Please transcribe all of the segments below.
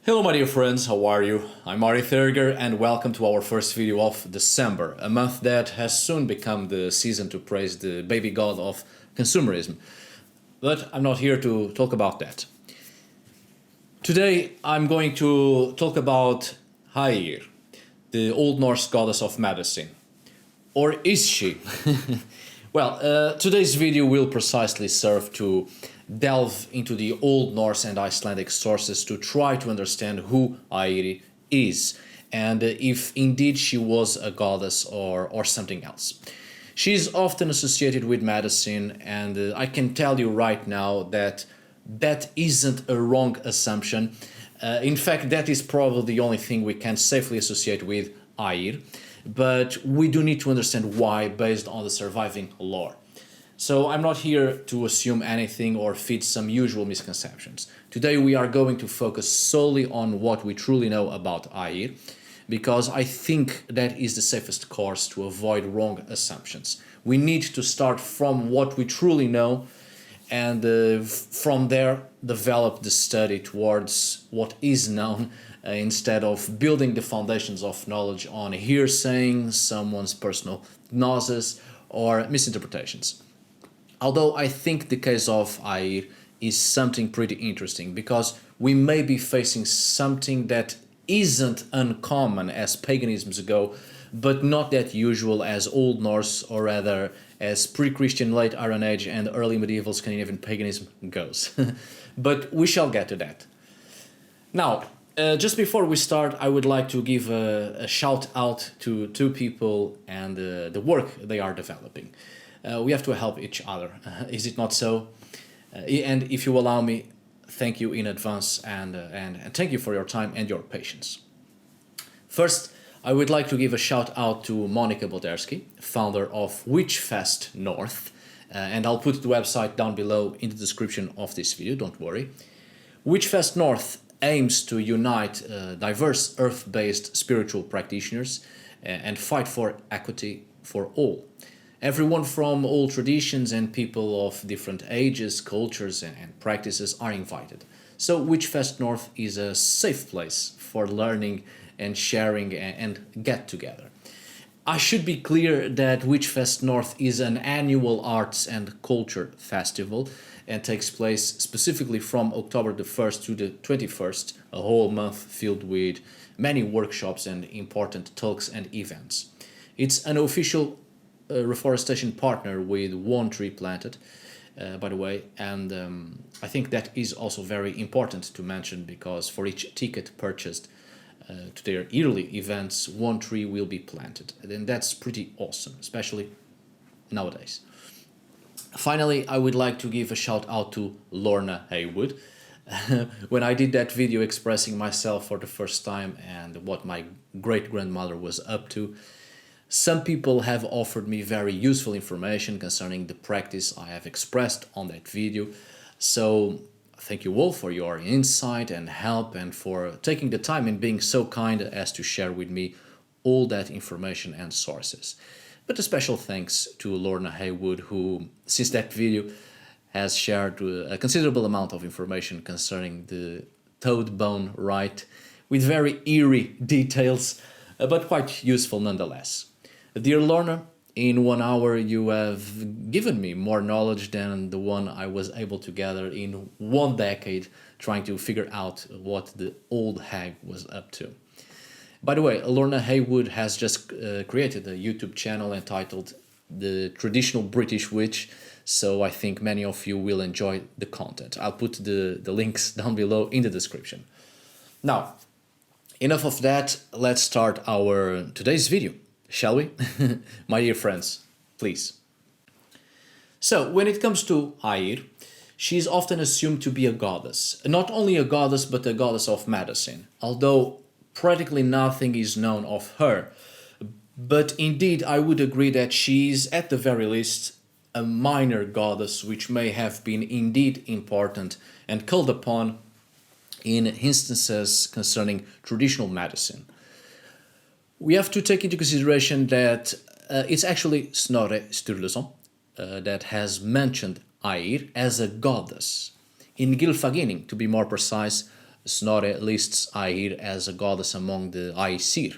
Hello my dear friends, how are you? I'm Ari Thurger and welcome to our first video of December, a month that has soon become the season to praise the baby god of consumerism. But I'm not here to talk about that. Today I'm going to talk about Hayir, the Old Norse goddess of medicine. Or is she? Well, today's video will precisely serve to delve into the Old Norse and Icelandic sources to try to understand who Airi is and if indeed she was a goddess or something else. She is often associated with medicine, and I can tell you right now that that isn't a wrong assumption. In fact, that is probably the only thing we can safely associate with Air, but we do need to understand why based on the surviving lore. So I'm not here to assume anything or fit some usual misconceptions. Today we are going to focus solely on what we truly know about Air, because I think that is the safest course to avoid wrong assumptions. We need to start from what we truly know and from there develop the study towards what is known instead of building the foundations of knowledge on hearsaying, someone's personal gnosis or misinterpretations. Although I think the case of Air is something pretty interesting because we may be facing something that isn't uncommon as paganisms go, but not that usual as Old Norse or rather as pre-Christian late Iron Age and early medieval Scandinavian paganism goes. But we shall get to that. Now, just before we start, I would like to give a shout out to two people and the work they are developing. We have to help each other, is it not so? And if you allow me, thank you in advance and thank you for your time and your patience. First, I would like to give a shout out to Monica Boderski, founder of Witchfest North, and I'll put the website down below in the description of this video, don't worry. Witchfest North aims to unite diverse earth-based spiritual practitioners and fight for equity for all. Everyone from all traditions and people of different ages, cultures and practices are invited. So Witchfest North is a safe place for learning and sharing and get together. I should be clear that Witchfest North is an annual arts and culture festival and takes place specifically from October the 1st to the 21st, a whole month filled with many workshops and important talks and events. It's an official reforestation partner with one tree planted, by the way, and I think that is also very important to mention because for each ticket purchased to their yearly events, one tree will be planted, and that's pretty awesome, especially nowadays. Finally, I would like to give a shout out to Lorna Haywood. When I did that video expressing myself for the first time and what my great-grandmother was up to, some people have offered me very useful information concerning the practice I have expressed on that video, so thank you all for your insight and help and for taking the time and being so kind as to share with me all that information and sources. But a special thanks to Lorna Haywood, who, since that video, has shared a considerable amount of information concerning the toad bone rite with very eerie details, but quite useful nonetheless. Dear Lorna, in 1 hour you have given me more knowledge than the one I was able to gather in 1 decade trying to figure out what the old hag was up to. By the way, Lorna Haywood has just created a YouTube channel entitled The Traditional British Witch, so I think many of you will enjoy the content. I'll put the links down below in the description. Now, enough of that, let's start our today's video. Shall we? My dear friends, please. So, when it comes to Air, she is often assumed to be a goddess. Not only a goddess, but a goddess of medicine, although practically nothing is known of her. But indeed, I would agree that she is, at the very least, a minor goddess which may have been indeed important and called upon in instances concerning traditional medicine. We have to take into consideration that it's actually Snorri Sturluson that has mentioned Air as a goddess. In Gylfaginning, to be more precise, Snorri lists Aegir as a goddess among the Aesir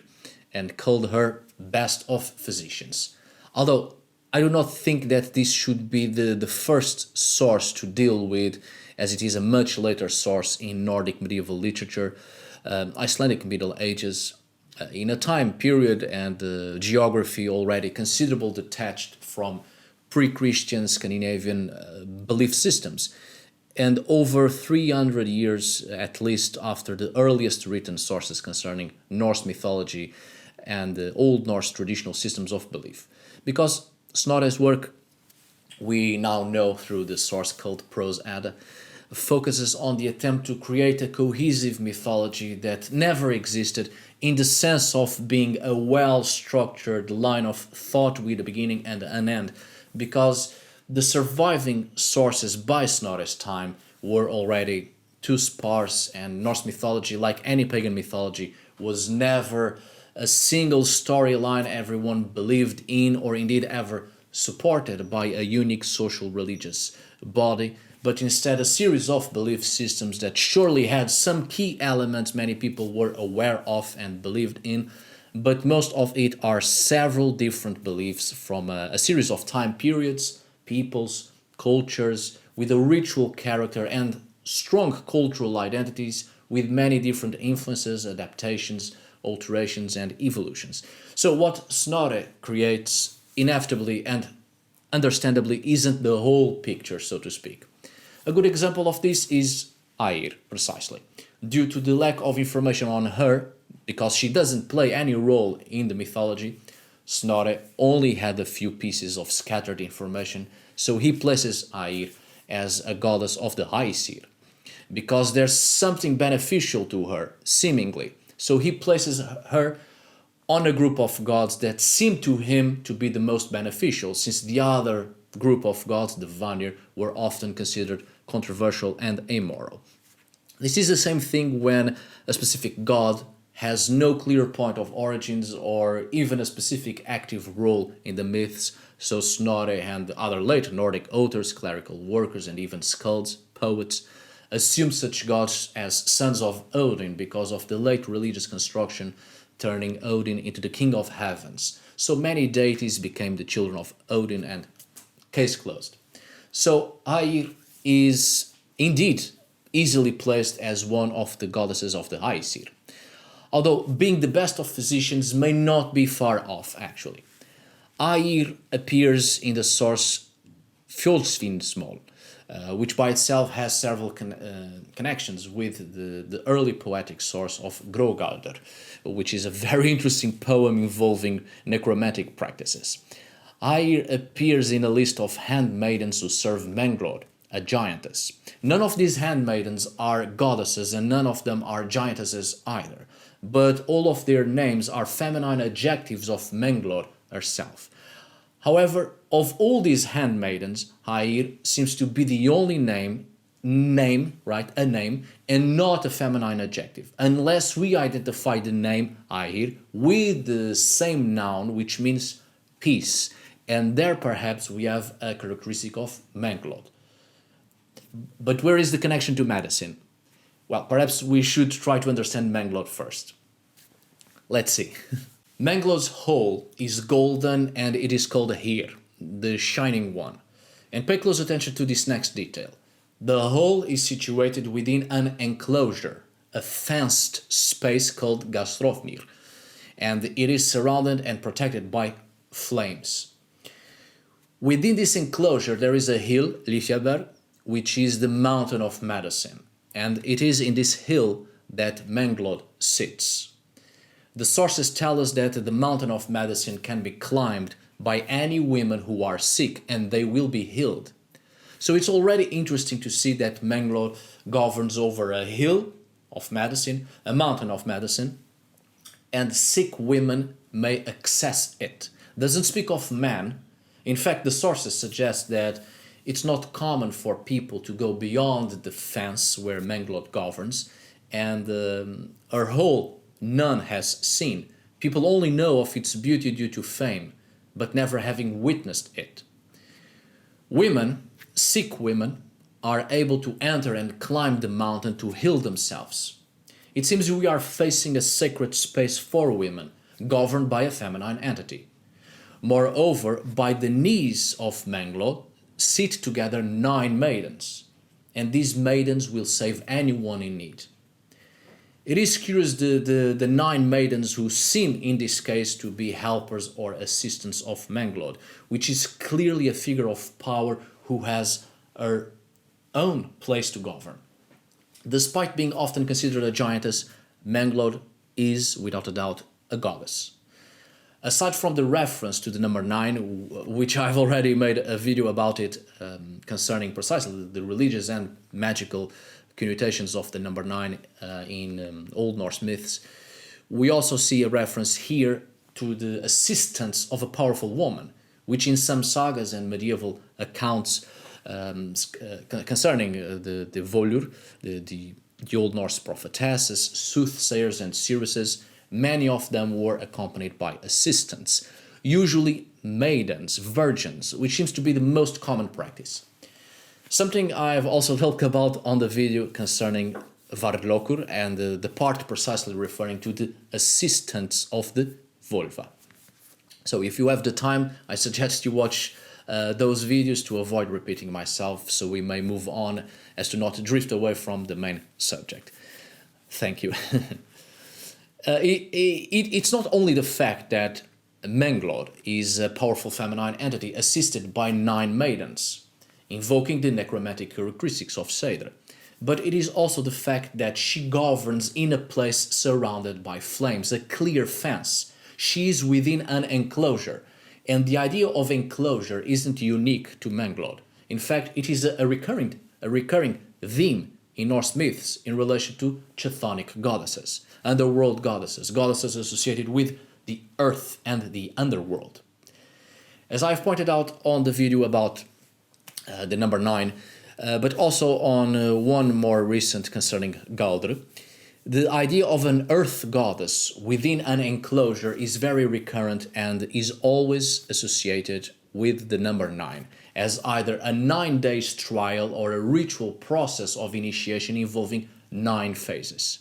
and called her best of physicians. Although I do not think that this should be the first source to deal with, as it is a much later source in Nordic medieval literature, Icelandic Middle Ages, in a time period and geography already considerable detached from pre-Christian Scandinavian belief systems, and over 300 years at least after the earliest written sources concerning Norse mythology and the Old Norse traditional systems of belief. Because Snorri's work, we now know through the source called Prose Edda, focuses on the attempt to create a cohesive mythology that never existed in the sense of being a well-structured line of thought with a beginning and an end, because the surviving sources by Snorri's time were already too sparse, and Norse mythology, like any pagan mythology, was never a single storyline everyone believed in or indeed ever supported by a unique social religious body, but instead a series of belief systems that surely had some key elements many people were aware of and believed in, but most of it are several different beliefs from a series of time periods, peoples, cultures, with a ritual character and strong cultural identities with many different influences, adaptations, alterations and evolutions. So what Snorri creates inevitably and understandably isn't the whole picture, so to speak. A good example of this is Aegir, precisely. Due to the lack of information on her, because she doesn't play any role in the mythology, Snorri only had a few pieces of scattered information, so he places Aegir as a goddess of the Aesir, because there's something beneficial to her, seemingly. So he places her on a group of gods that seem to him to be the most beneficial, since the other group of gods, the Vanir, were often considered controversial and amoral. This is the same thing when a specific god has no clear point of origins or even a specific active role in the myths, so Snorri and other late Nordic authors, clerical workers and even skalds, poets, assume such gods as sons of Odin because of the late religious construction turning Odin into the king of heavens. So many deities became the children of Odin and case closed. So Aegir is indeed easily placed as one of the goddesses of the Aesir, although being the best of physicians may not be far off actually. Aegir appears in the source Fjolsvinnsmál, which by itself has several connections with the early poetic source of Grógaldr, which is a very interesting poem involving necromantic practices. Aegir appears in a list of handmaidens who serve Menglöd, a giantess. None of these handmaidens are goddesses and none of them are giantesses either, but all of their names are feminine adjectives of Menglöd herself. However, of all these handmaidens, Aegir seems to be the only name, and not a feminine adjective, unless we identify the name Aegir with the same noun, which means peace, and there perhaps we have a characteristic of Menglöd. But where is the connection to medicine? Well, perhaps we should try to understand Menglöd first. Let's see. Menglöd's hole is golden and it is called a Hyr, the shining one. And pay close attention to this next detail. The hole is situated within an enclosure, a fenced space called Gastrofnir, and it is surrounded and protected by flames. Within this enclosure there is a hill, Lifjaberg, which is the mountain of medicine, and it is in this hill that Menglöd sits. The sources tell us that the mountain of medicine can be climbed by any women who are sick and they will be healed. So it's already interesting to see that Menglöd governs over a hill of medicine, a mountain of medicine, and sick women may access it. Doesn't speak of men. In fact, the sources suggest that it's not common for people to go beyond the fence where Menglöd governs, and her hole none has seen. People only know of its beauty due to fame, but never having witnessed it. Women, sick women, are able to enter and climb the mountain to heal themselves. It seems we are facing a sacred space for women, governed by a feminine entity. Moreover, by the knees of Menglöd sit together 9 maidens, and these maidens will save anyone in need. It is curious the 9 maidens who seem in this case to be helpers or assistants of Menglöd, which is clearly a figure of power who has her own place to govern. Despite being often considered a giantess, Menglöd is, without a doubt, a goddess. Aside from the reference to the number 9, which I've already made a video about it concerning precisely the religious and magical connotations of the number 9 in Old Norse myths, we also see a reference here to the assistance of a powerful woman, which in some sagas and medieval accounts concerning the Volur, the Old Norse prophetesses, soothsayers and seeresses, many of them were accompanied by assistants, usually maidens, virgins, which seems to be the most common practice. Something I've also talked about on the video concerning Varlokur and the part precisely referring to the assistants of the Volva. So if you have the time, I suggest you watch those videos to avoid repeating myself, so we may move on as to not drift away from the main subject. Thank you. It's not only the fact that Menglöd is a powerful feminine entity assisted by 9 maidens, invoking the necromantic characteristics of Seidr, but it is also the fact that she governs in a place surrounded by flames, a clear fence. She is within an enclosure, and the idea of enclosure isn't unique to Menglöd. In fact, it is a recurring theme in Norse myths in relation to chthonic goddesses, underworld goddesses, goddesses associated with the earth and the underworld. As I've pointed out on the video about the number 9, but also on one more recent concerning Galdr, the idea of an earth goddess within an enclosure is very recurrent and is always associated with the number 9, as either a 9 days trial or a ritual process of initiation involving 9 phases.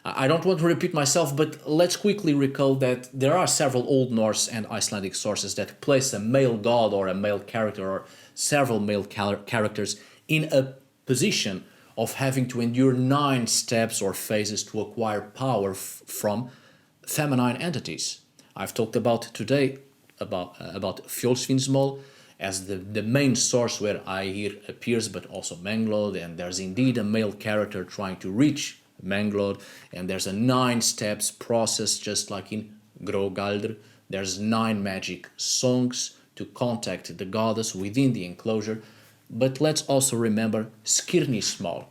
I don't want to repeat myself, but let's quickly recall that there are several Old Norse and Icelandic sources that place a male god or a male character or several male characters in a position of having to endure 9 steps or phases to acquire power from feminine entities. I've talked about today about Fjolsvinnsmol as the main source where Aegir appears, but also Menglöd, and there's indeed a male character trying to reach Menglöd, and there's a 9 steps process just like in Grogaldr. There's 9 magic songs to contact the goddess within the enclosure. But let's also remember Skirnismal,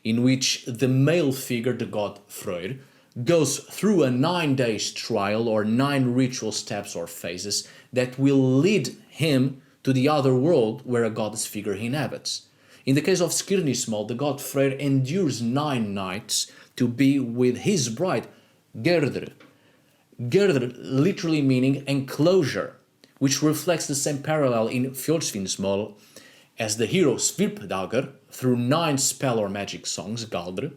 in which the male figure, the god Freyr, goes through a 9 days trial or 9 ritual steps or phases that will lead him to the other world where a goddess figure he inhabits. In the case of Skirnismal, the god Freyr endures 9 nights to be with his bride, Gerdr. Gerdr literally meaning enclosure, which reflects the same parallel in Fjolsvinnsmol as the hero Svirpdagr, through 9 spell or magic songs, Galdr,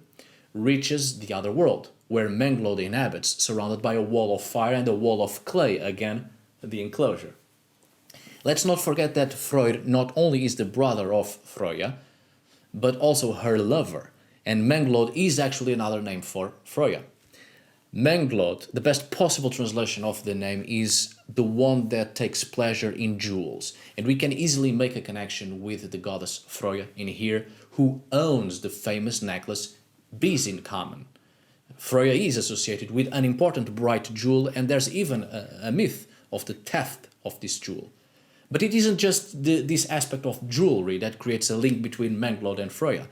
reaches the other world, where Menglöd inhabits, surrounded by a wall of fire and a wall of clay, again, the enclosure. Let's not forget that Freyr not only is the brother of Freyja, but also her lover, and Menglöd is actually another name for Freyja. Menglöd, the best possible translation of the name, is the one that takes pleasure in jewels, and we can easily make a connection with the goddess Freyja in here, who owns the famous necklace Bisinkamen. Freyja is associated with an important bright jewel, and there's even a myth of the theft of this jewel. But it isn't just this aspect of jewelry that creates a link between Menglöd and Freyja,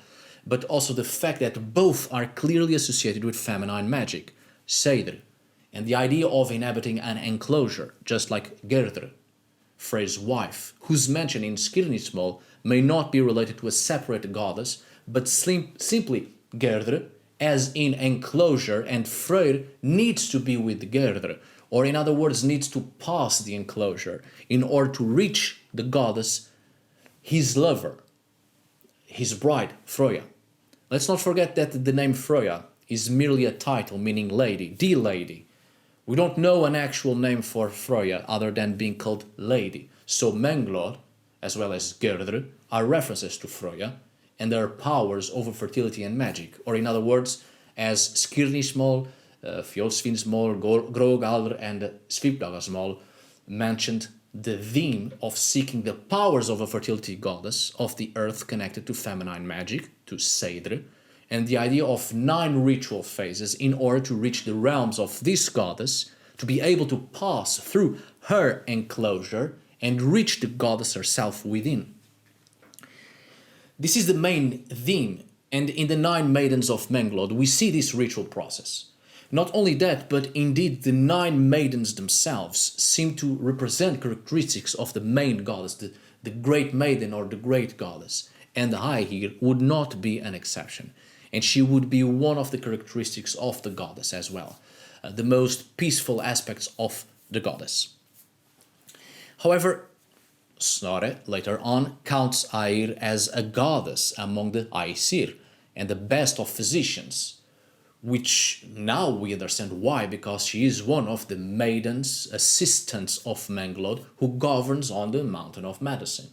but also the fact that both are clearly associated with feminine magic, Seidr, and the idea of inhabiting an enclosure, just like Gerdr, Freyr's wife, whose mention in Skirnismal may not be related to a separate goddess, but simply Gerdr, as in enclosure, and Freyr needs to be with Gerdr, or in other words, needs to pass the enclosure in order to reach the goddess, his lover, his bride, Frøya. Let's not forget that the name Frøya is merely a title meaning lady, the lady. We don't know an actual name for Frøya other than being called lady. So Menglöd, as well as Gerdr, are references to Frøya and their powers over fertility and magic. Or in other words, as Skirnismol, Fjolsvinsmol, Grogalr and Svipdagasmol mentioned the theme of seeking the powers of a fertility goddess of the earth connected to feminine magic, to Seidr, and the idea of 9 ritual phases in order to reach the realms of this goddess, to be able to pass through her enclosure and reach the goddess herself within. This is the main theme, and in the 9 maidens of Menglöd we see this ritual process. Not only that, but indeed the 9 maidens themselves seem to represent characteristics of the main goddess, the great maiden or the great goddess, and Hayir would not be an exception, and she would be one of the characteristics of the goddess as well, the most peaceful aspects of the goddess. However, Snorri later on counts Hayir as a goddess among the Aesir and the best of physicians, which now we understand why, because she is one of the maidens, assistants of Menglöd, who governs on the Mountain of Medicine,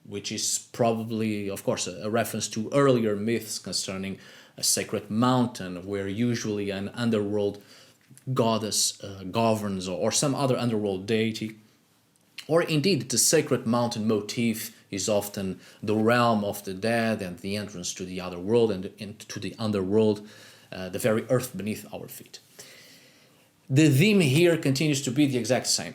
which is probably, of course, a reference to earlier myths concerning a sacred mountain where usually an underworld goddess governs, or some other underworld deity. Or indeed, the sacred mountain motif is often the realm of the dead and the entrance to the other world and to the underworld, the very earth beneath our feet. The theme here continues to be the exact same.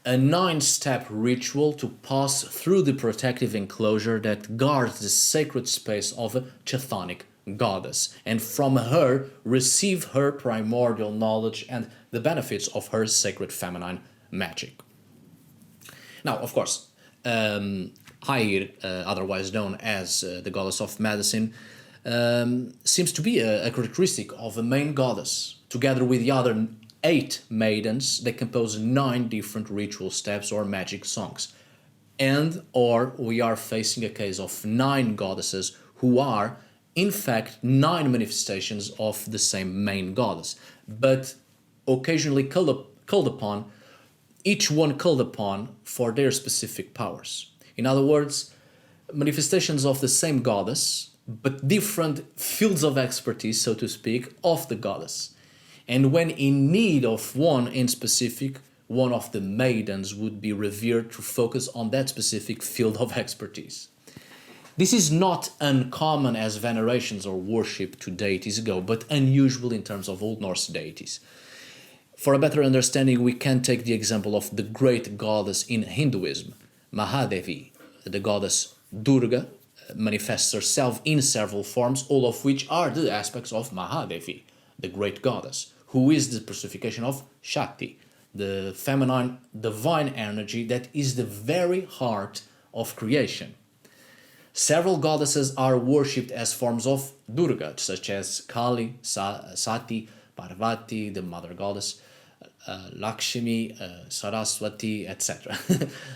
A 9-step ritual to pass through the protective enclosure that guards the sacred space of a chthonic goddess, and from her receive her primordial knowledge and the benefits of her sacred feminine magic. Now, of course, Hayir, otherwise known as the goddess of medicine, seems to be a characteristic of a main goddess, together with the other 8 maidens that compose 9 different ritual steps or magic songs. And or we are facing a case of 9 goddesses who are, in fact, 9 manifestations of the same main goddess, but occasionally called upon, each one called upon for their specific powers. In other words, manifestations of the same goddess, but different fields of expertise, so to speak, of the goddess. And when in need of one in specific, one of the maidens would be revered to focus on that specific field of expertise. This is not uncommon as venerations or worship to deities go, but unusual in terms of Old Norse deities. For a better understanding, we can take the example of the great goddess in Hinduism, Mahadevi. The goddess Durga manifests herself in several forms, all of which are the aspects of Mahadevi, the great goddess, who is the personification of Shakti, the feminine divine energy that is the very heart of creation. Several goddesses are worshipped as forms of Durga, such as Kali, Sati, Parvati, the mother goddess, Lakshmi, Saraswati, etc.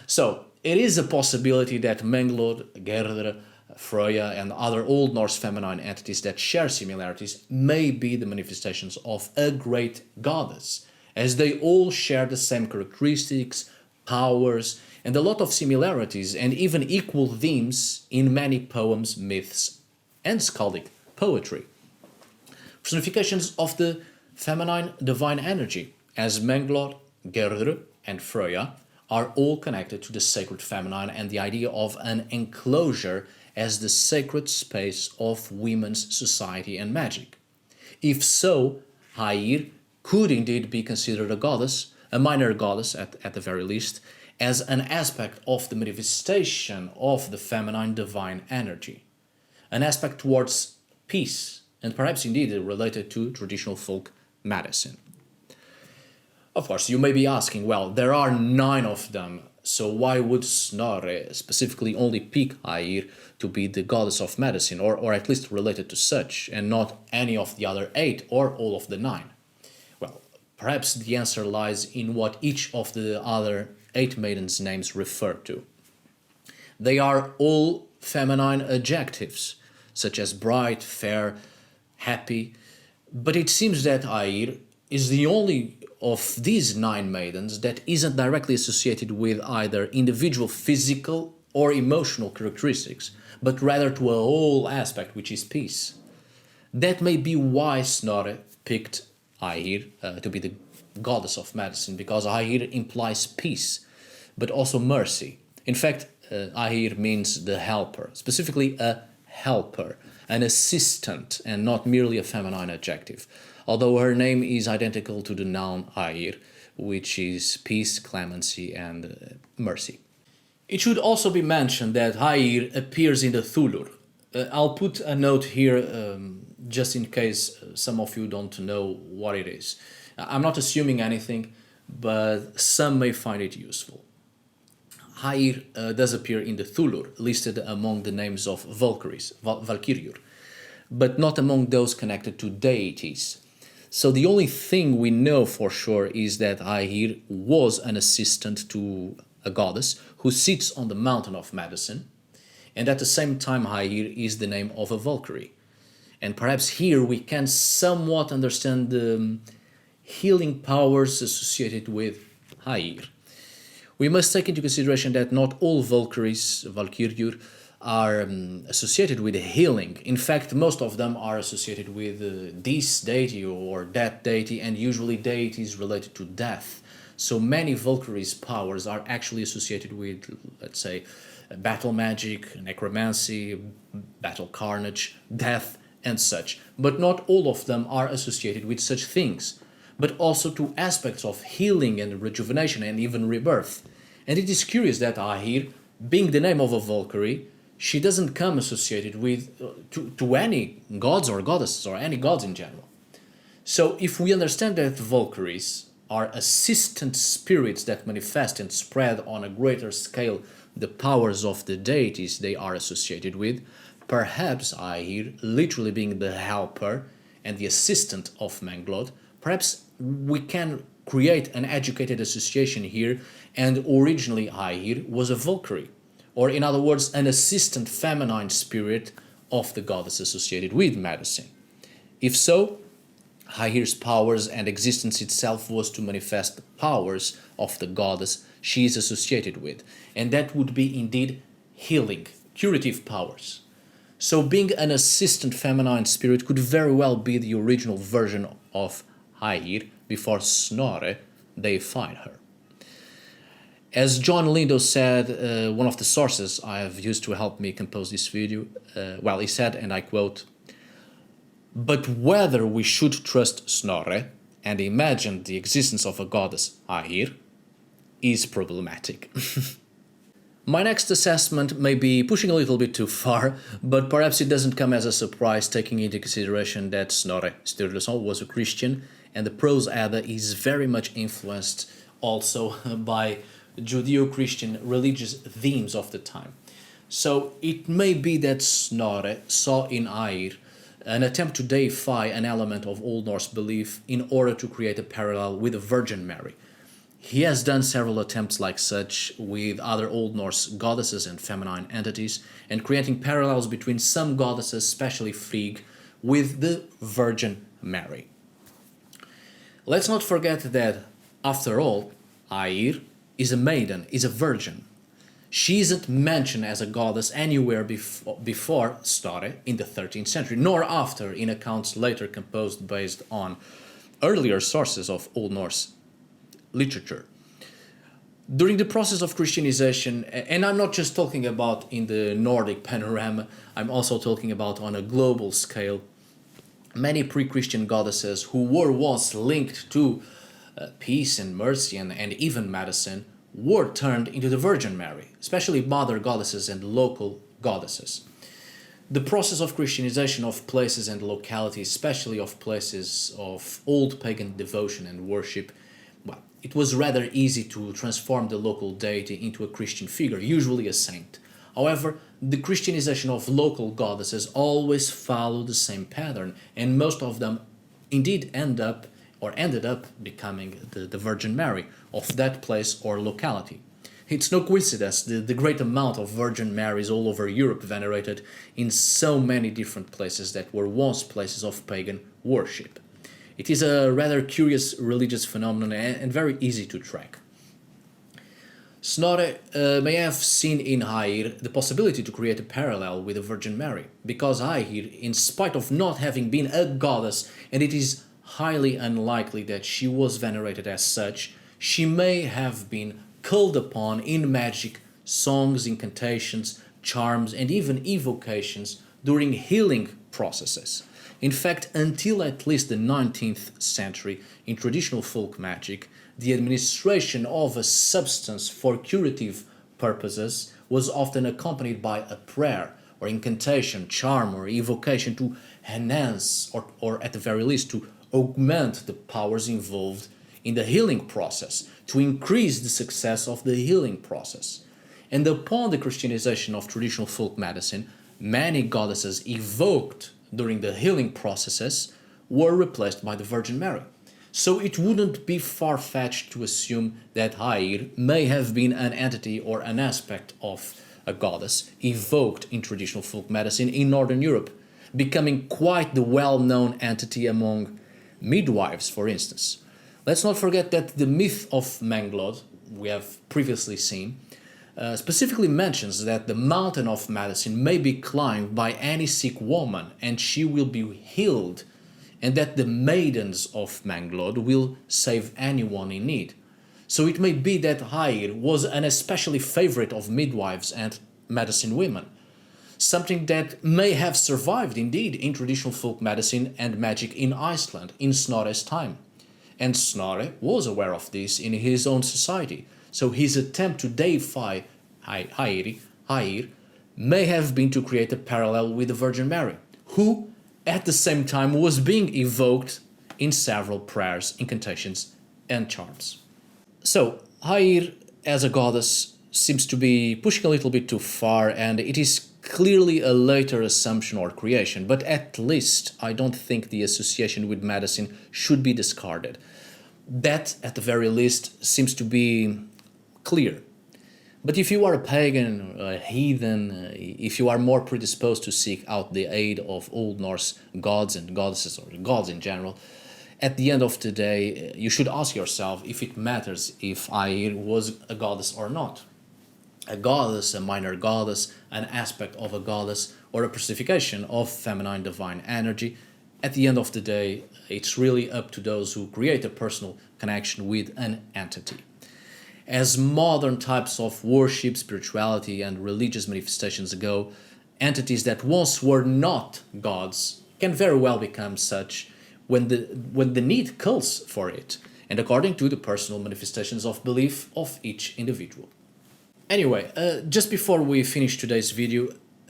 So, it is a possibility that Menglöd, Gerdr, Frøya, and other Old Norse feminine entities that share similarities may be the manifestations of a great goddess, as they all share the same characteristics, powers, and a lot of similarities and even equal themes in many poems, myths, and skaldic poetry. Personifications of the feminine divine energy, as Menglöd, Gerdr, and Frøya, are all connected to the sacred feminine and the idea of an enclosure as the sacred space of women's society and magic. If so, Hayir could indeed be considered a goddess, a minor goddess at the very least, as an aspect of the manifestation of the feminine divine energy, an aspect towards peace, and perhaps indeed related to traditional folk medicine. Of course, you may be asking, well, there are 9 of them, so why would Snorri specifically only pick Hayir to be the goddess of medicine, or at least related to such, and not any of the other 8 or all of the 9? Well, perhaps the answer lies in what each of the other 8 maidens' names refer to. They are all feminine adjectives, such as bright, fair, happy. But it seems that Air is the only of these 9 maidens that isn't directly associated with either individual physical or emotional characteristics, but rather to a whole aspect, which is peace. That may be why Snorri picked Air to be the goddess of medicine, because Air implies peace, but also mercy. In fact, Air means the helper, specifically a helper, an assistant, and not merely a feminine adjective, although her name is identical to the noun Air, which is peace, clemency, and mercy. It should also be mentioned that Air appears in the Thulur. I'll put a note here just in case some of you don't know what it is. I'm not assuming anything, but some may find it useful. Air does appear in the Thulur, listed among the names of Valkyries, Valkyriur, but not among those connected to deities. So the only thing we know for sure is that Air was an assistant to a goddess who sits on the mountain of medicine, and at the same time Air is the name of a Valkyrie. And perhaps here we can somewhat understand the healing powers associated with Air. We must take into consideration that not all Valkyries, Valkyriur, are associated with healing. In fact, most of them are associated with this deity or that deity, and usually deities related to death. So many Valkyries' powers are actually associated with, let's say, battle magic, necromancy, battle carnage, death, and such. But not all of them are associated with such things, but also to aspects of healing and rejuvenation and even rebirth. And it is curious that Air, being the name of a Valkyrie, she doesn't come associated with to any gods or goddesses or any gods in general. So if we understand that Valkyries are assistant spirits that manifest and spread on a greater scale the powers of the deities they are associated with, perhaps Air, literally being the helper and the assistant of Menglöd, perhaps we can create an educated association here, and originally Air was a Valkyrie, or in other words, an assistant feminine spirit of the goddess associated with medicine. If so, Air's powers and existence itself was to manifest the powers of the goddess she is associated with, and that would be indeed healing, curative powers. So being an assistant feminine spirit could very well be the original version of Air before Snorri deified her. As John Lindo said, one of the sources I have used to help me compose this video, he said, and I quote, "But whether we should trust Snorri and imagine the existence of a goddess Air is problematic." My next assessment may be pushing a little bit too far, but perhaps it doesn't come as a surprise taking into consideration that Snorri Sturluson was a Christian, and the Prose Edda is very much influenced also by Judeo-Christian religious themes of the time. So it may be that Snorri saw in Air an attempt to deify an element of Old Norse belief in order to create a parallel with the Virgin Mary. He has done several attempts like such with other Old Norse goddesses and feminine entities, and creating parallels between some goddesses, especially Frigg, with the Virgin Mary. Let's not forget that, after all, Air is a maiden, is a virgin. She isn't mentioned as a goddess anywhere before Snorri in the 13th century, nor after in accounts later composed based on earlier sources of Old Norse literature. During the process of Christianization, and I'm not just talking about in the Nordic panorama, I'm also talking about on a global scale, many pre-Christian goddesses who were once linked to peace and mercy and even medicine were turned into the Virgin Mary, especially mother goddesses and local goddesses. The process of Christianization of places and localities, especially of places of old pagan devotion and worship, it was rather easy to transform the local deity into a Christian figure, usually a saint. However, the Christianization of local goddesses always followed the same pattern, and most of them indeed ended up becoming the Virgin Mary of that place or locality. It's no coincidence the great amount of Virgin Marys all over Europe venerated in so many different places that were once places of pagan worship. It is a rather curious religious phenomenon and very easy to track. Snorri may have seen in Hayir the possibility to create a parallel with the Virgin Mary, because Hayir, in spite of not having been a goddess, and it is highly unlikely that she was venerated as such, she may have been called upon in magic, songs, incantations, charms, and even evocations during healing processes. In fact, until at least the 19th century, in traditional folk magic, the administration of a substance for curative purposes was often accompanied by a prayer or incantation, charm, or evocation to enhance or at the very least to augment the powers involved in the healing process, to increase the success of the healing process. And upon the Christianization of traditional folk medicine, many goddesses evoked during the healing processes were replaced by the Virgin Mary. So it wouldn't be far-fetched to assume that Hayir may have been an entity or an aspect of a goddess evoked in traditional folk medicine in Northern Europe, becoming quite the well-known entity among midwives, for instance. Let's not forget that the myth of Menglöd, we have previously seen, specifically mentions that the mountain of medicine may be climbed by any sick woman and she will be healed, and that the maidens of Menglöd will save anyone in need. So it may be that Hayir was an especially favorite of midwives and medicine women, something that may have survived indeed in traditional folk medicine and magic in Iceland in Snorri's time. And Snorri was aware of this in his own society, so his attempt to deify Hayir may have been to create a parallel with the Virgin Mary, who at the same time was being evoked in several prayers, incantations, and charms. So, Hayir as a goddess seems to be pushing a little bit too far, and it is clearly a later assumption or creation, but at least I don't think the association with medicine should be discarded. That, at the very least, seems to be clear. But if you are a pagan, a heathen, if you are more predisposed to seek out the aid of Old Norse gods and goddesses, or gods in general, at the end of the day, you should ask yourself if it matters if Hayir was a goddess or not. A goddess, a minor goddess, an aspect of a goddess, or a personification of feminine divine energy, at the end of the day, it's really up to those who create a personal connection with an entity. As modern types of worship, spirituality, and religious manifestations go, entities that once were not gods can very well become such when the need calls for it, and according to the personal manifestations of belief of each individual. Anyway, just before we finish today's video,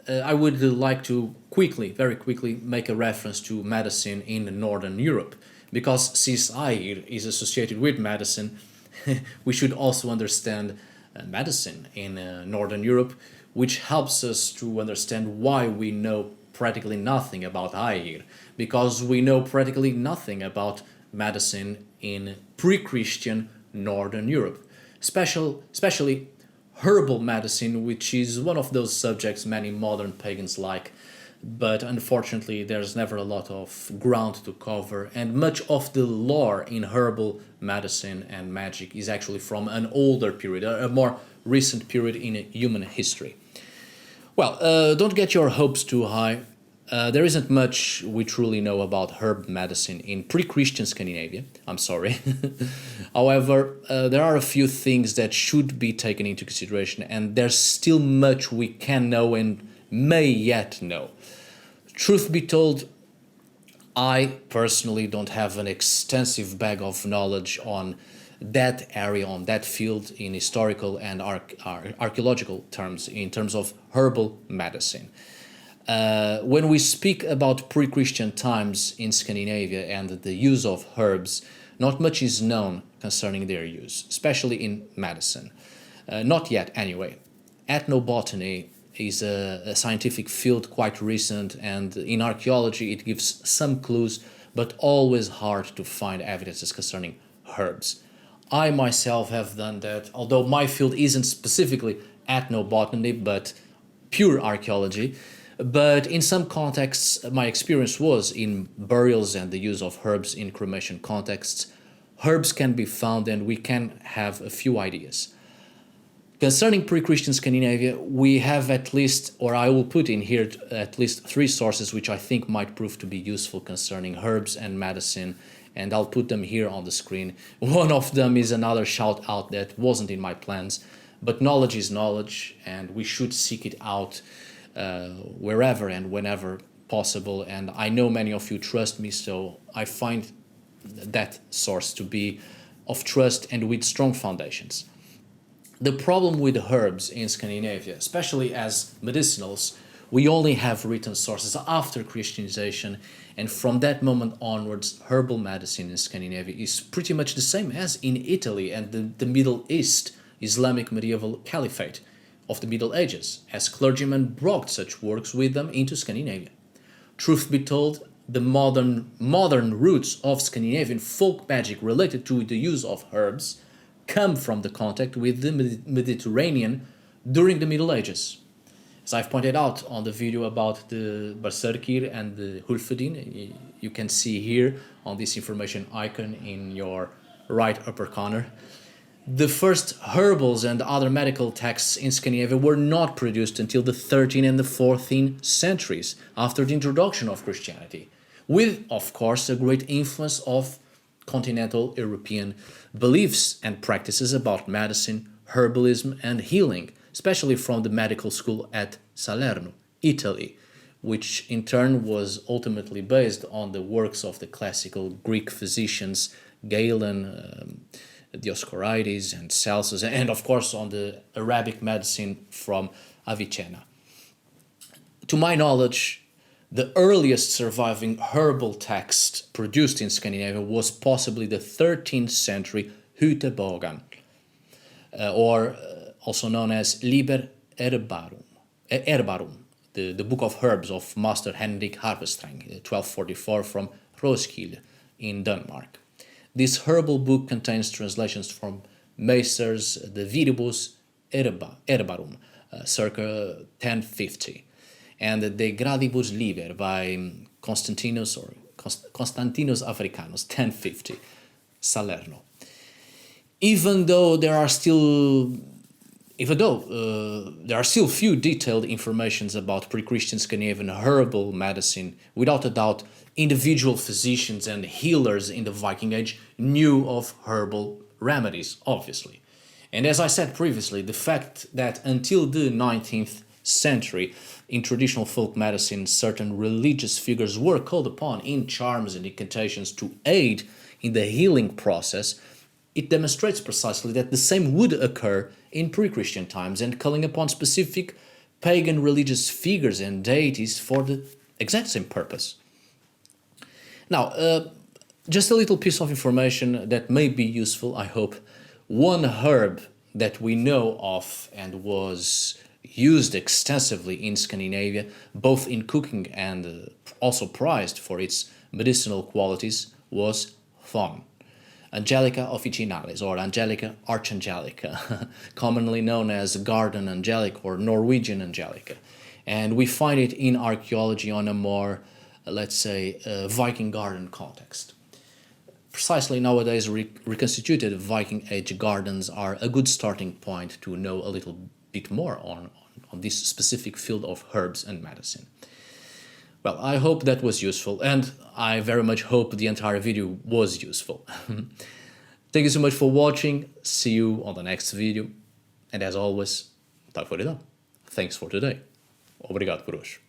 I would like to very quickly, make a reference to medicine in Northern Europe, because since Hayir is associated with medicine, we should also understand medicine in Northern Europe, which helps us to understand why we know practically nothing about Hayir, because we know practically nothing about medicine in pre-Christian Northern Europe, especially herbal medicine, which is one of those subjects many modern pagans like, but unfortunately there's never a lot of ground to cover, and much of the lore in herbal medicine and magic is actually from an older period, a more recent period in human history. Well, don't get your hopes too high. There isn't much we truly know about herb medicine in pre-Christian Scandinavia, I'm sorry. However, there are a few things that should be taken into consideration, and there's still much we can know and may yet know. Truth be told, I personally don't have an extensive bag of knowledge on that area, on that field in historical and archaeological terms, in terms of herbal medicine. When we speak about pre-Christian times in Scandinavia and the use of herbs, not much is known concerning their use, especially in medicine. Not yet, anyway. Ethnobotany is a scientific field quite recent, and in archaeology it gives some clues, but always hard to find evidences concerning herbs. I myself have done that, although my field isn't specifically ethnobotany, but pure archaeology. But in some contexts, my experience was in burials and the use of herbs in cremation contexts. Herbs can be found, and we can have a few ideas. Concerning pre-Christian Scandinavia, we have at least, or I will put in here at least 3 sources which I think might prove to be useful concerning herbs and medicine, and I'll put them here on the screen. One of them is another shout out that wasn't in my plans, but knowledge is knowledge, and we should seek it out wherever and whenever possible, and I know many of you trust me, so I find that source to be of trust and with strong foundations. The problem with herbs in Scandinavia, especially as medicinals, we only have written sources after Christianization, and from that moment onwards, herbal medicine in Scandinavia is pretty much the same as in Italy and the Middle East, Islamic medieval caliphate of the Middle Ages, as clergymen brought such works with them into Scandinavia. Truth be told, the modern roots of Scandinavian folk magic related to the use of herbs come from the contact with the Mediterranean during the Middle Ages. As I've pointed out on the video about the Berserkir and the Hulfedin, you can see here on this information icon in your right upper corner. The first herbals and other medical texts in Scandinavia were not produced until the 13th and the 14th centuries, after the introduction of Christianity, with, of course, a great influence of continental European beliefs and practices about medicine, herbalism, and healing, especially from the medical school at Salerno, Italy, which in turn was ultimately based on the works of the classical Greek physicians Galen, Dioscorides, and Celsus, and of course on the Arabic medicine from Avicenna. To my knowledge, the earliest surviving herbal text produced in Scandinavia was possibly the 13th century Hutebogan, or also known as Liber Herbarum, the Book of Herbs of Master Henrik Harpestreng, 1244 from Roskilde in Denmark. This herbal book contains translations from Meister's De Viribus Herbarum, circa 1050, and De Gradibus Liber by Constantinus Africanus, 1050, Salerno. Even though there are still few detailed informations about pre-Christian Scandinavian herbal medicine, without a doubt, individual physicians and healers in the Viking Age knew of herbal remedies, obviously. And as I said previously, the fact that until the 19th century, in traditional folk medicine, certain religious figures were called upon in charms and incantations to aid in the healing process, it demonstrates precisely that the same would occur in pre-Christian times, and calling upon specific pagan religious figures and deities for the exact same purpose. Now, just a little piece of information that may be useful, I hope. One herb that we know of and was used extensively in Scandinavia, both in cooking and also prized for its medicinal qualities, was thorn. Angelica officinalis, or Angelica archangelica, commonly known as garden angelic or Norwegian angelica. And we find it in archaeology on a more, let's say, Viking garden context. Precisely nowadays, reconstituted Viking Age gardens are a good starting point to know a little bit more on this specific field of herbs and medicine. Well, I hope that was useful, and I very much hope the entire video was useful. Thank you so much for watching, see you on the next video, and as always, tack för idag. Thanks for today. Obrigado por hoje.